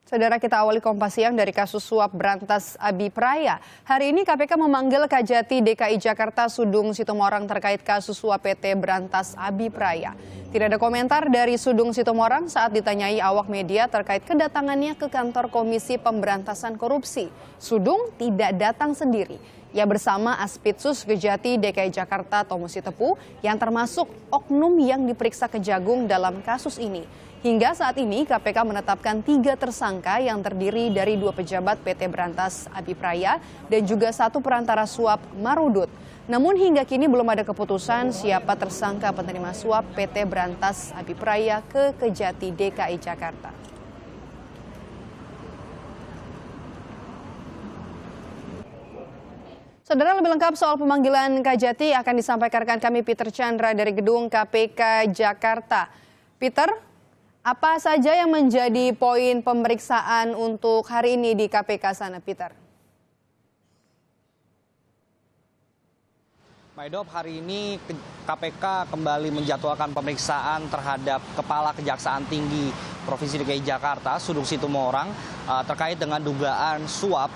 Saudara, kita awali Kompas Siang dari kasus suap berantas Abi Praya. Hari ini KPK memanggil Kajati DKI Jakarta Sudung Situmorang terkait kasus suap PT Berantas Abi Praya. Tidak ada komentar dari Sudung Situmorang saat ditanyai awak media terkait kedatangannya ke kantor Komisi Pemberantasan Korupsi. Sudung tidak datang sendiri. Ia bersama Aspitsus Kejati DKI Jakarta Tomo Sitepu yang termasuk oknum yang diperiksa Kejagung dalam kasus ini. Hingga saat ini KPK menetapkan 3 tersangka yang terdiri dari 2 pejabat PT Berantas Abi Praya dan juga 1 perantara suap Marudut. Namun hingga kini belum ada keputusan siapa tersangka penerima suap PT Berantas Abi Praya ke Kejati DKI Jakarta. Saudara, lebih lengkap soal pemanggilan Kajati akan disampaikan rekan kami Peter Chandra dari Gedung KPK Jakarta. Peter, apa saja yang menjadi poin pemeriksaan untuk hari ini di KPK sana, Peter? Maidop, hari ini KPK kembali menjadwalkan pemeriksaan terhadap Kepala Kejaksaan Tinggi Provinsi DKI Jakarta, Sudung Situmorang, terkait dengan dugaan suap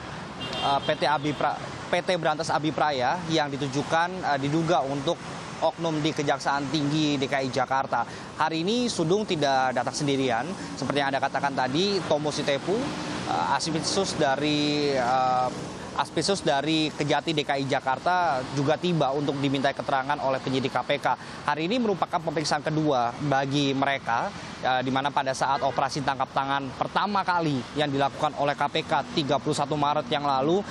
PT Berantas Abi Praya yang diduga untuk oknum di Kejaksaan Tinggi DKI Jakarta. Hari ini Sudung tidak datang sendirian, seperti yang Anda katakan tadi, Tomo Sitepu, Aspitsus dari Kejati DKI Jakarta juga tiba untuk dimintai keterangan oleh penyidik KPK. Hari ini merupakan pemeriksaan kedua bagi mereka, di mana pada saat operasi tangkap tangan pertama kali yang dilakukan oleh KPK 31 Maret yang lalu,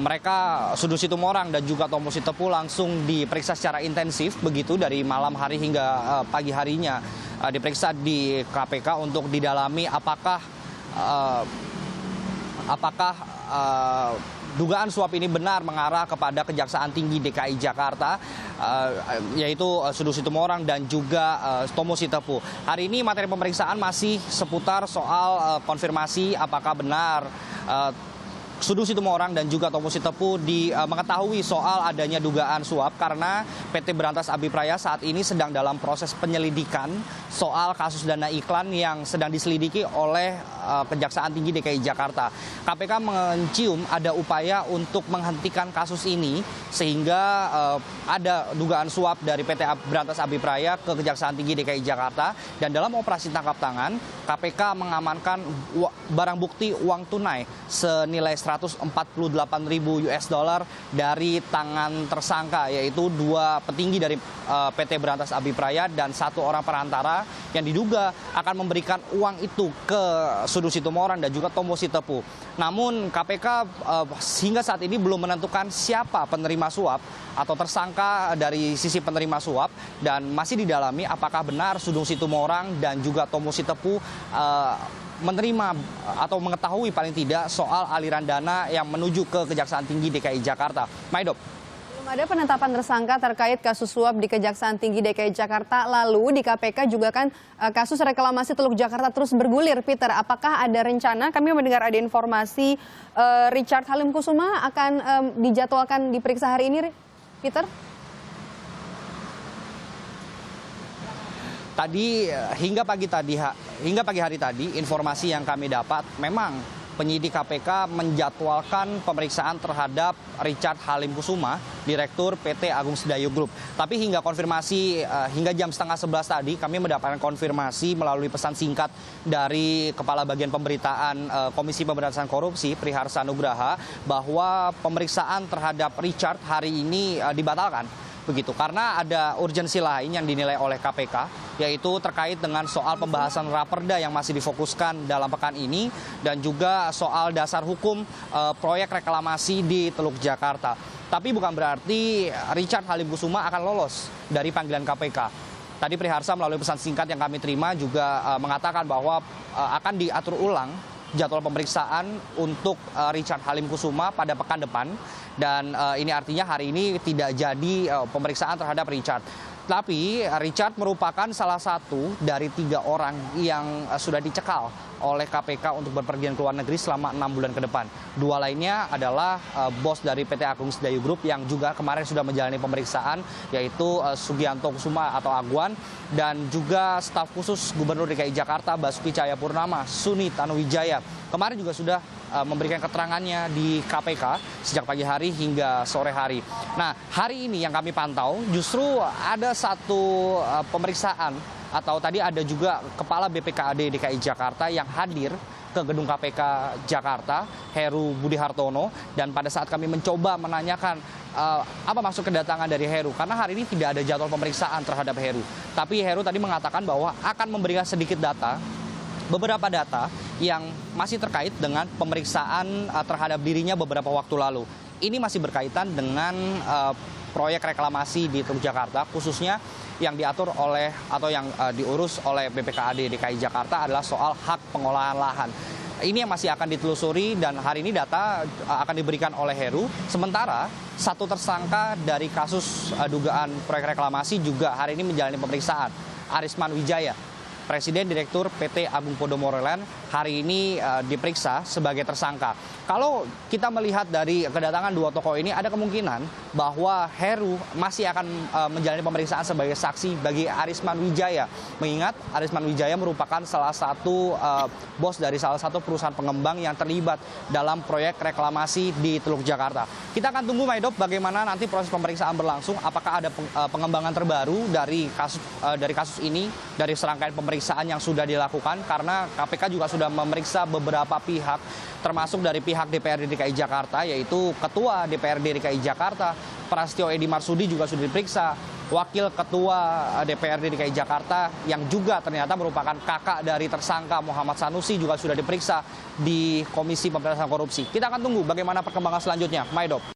mereka Sudung Situmorang dan juga Tomo Sitepu langsung diperiksa secara intensif, begitu dari malam hari hingga pagi harinya diperiksa di KPK untuk didalami apakah dugaan suap ini benar mengarah kepada Kejaksaan Tinggi DKI Jakarta, yaitu Sudung Situmorang dan juga Tomo Sitepu. Hari ini materi pemeriksaan masih seputar soal konfirmasi apakah benar Sudung Situmorang dan juga Tomo Sitepu mengetahui soal adanya dugaan suap karena PT Berantas Abi Praya saat ini sedang dalam proses penyelidikan soal kasus dana iklan yang sedang diselidiki oleh Kejaksaan Tinggi DKI Jakarta. KPK mencium ada upaya untuk menghentikan kasus ini sehingga ada dugaan suap dari PT Berantas Abi Praya ke Kejaksaan Tinggi DKI Jakarta, dan dalam operasi tangkap tangan KPK mengamankan barang bukti uang tunai senilai 148.000 US dollar dari tangan tersangka, yaitu 2 petinggi dari PT Berantas Abi Praya dan 1 orang perantara yang diduga akan memberikan uang itu ke Sudung Situmorang dan juga Tomo Sitepu. Namun KPK hingga saat ini belum menentukan siapa penerima suap atau tersangka dari sisi penerima suap, dan masih didalami apakah benar Sudung Situmorang dan juga Tomo Sitepu menerima atau mengetahui paling tidak soal aliran dana yang menuju ke Kejaksaan Tinggi DKI Jakarta. Maidop. Belum ada penetapan tersangka terkait kasus suap di Kejaksaan Tinggi DKI Jakarta. Lalu di KPK juga kan kasus reklamasi Teluk Jakarta terus bergulir. Peter, apakah ada rencana? Kami mendengar ada informasi Richard Halim Kusuma akan dijadwalkan diperiksa hari ini, Peter? Tadi hingga pagi hari tadi informasi yang kami dapat memang penyidik KPK menjadwalkan pemeriksaan terhadap Richard Halim Kusuma, Direktur PT Agung Sedayo Group. Tapi hingga jam 10:30 tadi kami mendapatkan konfirmasi melalui pesan singkat dari Kepala Bagian Pemberitaan Komisi Pemberantasan Korupsi Priharsa Nugraha bahwa pemeriksaan terhadap Richard hari ini dibatalkan. Begitu, karena ada urgensi lain yang dinilai oleh KPK, yaitu terkait dengan soal pembahasan raperda yang masih difokuskan dalam pekan ini dan juga soal dasar hukum proyek reklamasi di Teluk Jakarta. Tapi bukan berarti Richard Halim Kusuma akan lolos dari panggilan KPK. Tadi Priharsa melalui pesan singkat yang kami terima juga mengatakan bahwa akan diatur ulang jadwal pemeriksaan untuk Richard Halim Kusuma pada pekan depan, dan ini artinya hari ini tidak jadi pemeriksaan terhadap Richard. Tapi Richard merupakan salah satu dari 3 orang yang sudah dicekal oleh KPK untuk berpergian ke luar negeri selama 6 bulan ke depan. 2 lainnya adalah bos dari PT Agung Sedayu Group yang juga kemarin sudah menjalani pemeriksaan, yaitu Sugianto Kusuma atau Agwan, dan juga staf khusus Gubernur DKI Jakarta Basuki Cahayapurnama, Suni Tanuwijaya. Kemarin juga sudah memberikan keterangannya di KPK sejak pagi hari hingga sore hari. Nah, hari ini yang kami pantau justru ada satu pemeriksaan, atau tadi ada juga Kepala BPKAD DKI Jakarta yang hadir ke gedung KPK Jakarta, Heru Budi Hartono, dan pada saat kami mencoba menanyakan apa maksud kedatangan dari Heru, karena hari ini tidak ada jadwal pemeriksaan terhadap Heru. Tapi Heru tadi mengatakan bahwa akan memberikan sedikit data, beberapa data yang masih terkait dengan pemeriksaan terhadap dirinya beberapa waktu lalu. Ini masih berkaitan dengan proyek reklamasi di Teluk Jakarta, khususnya yang diatur oleh atau yang diurus oleh BPKAD DKI Jakarta adalah soal hak pengolahan lahan. Ini yang masih akan ditelusuri dan hari ini data akan diberikan oleh Heru. Sementara satu tersangka dari kasus dugaan proyek reklamasi juga hari ini menjalani pemeriksaan, Arisman Wijaya. Presiden Direktur PT Agung Podomoro Land hari ini diperiksa sebagai tersangka. Kalau kita melihat dari kedatangan 2 tokoh ini, ada kemungkinan bahwa Heru masih akan menjalani pemeriksaan sebagai saksi bagi Arisman Wijaya. Mengingat Arisman Wijaya merupakan salah satu bos dari salah satu perusahaan pengembang yang terlibat dalam proyek reklamasi di Teluk Jakarta. Kita akan tunggu, Maidop, bagaimana nanti proses pemeriksaan berlangsung. Apakah ada pengembangan terbaru dari kasus ini, dari serangkaian pemeriksaan yang sudah dilakukan, karena KPK juga sudah memeriksa beberapa pihak, termasuk dari pihak DPRD DKI Jakarta, yaitu Ketua DPRD DKI Jakarta Prasetyo Edi Marsudi juga sudah diperiksa, Wakil Ketua DPRD DKI Jakarta yang juga ternyata merupakan kakak dari tersangka Muhammad Sanusi juga sudah diperiksa di Komisi Pemberantasan Korupsi. Kita akan tunggu bagaimana perkembangan selanjutnya, Maidop.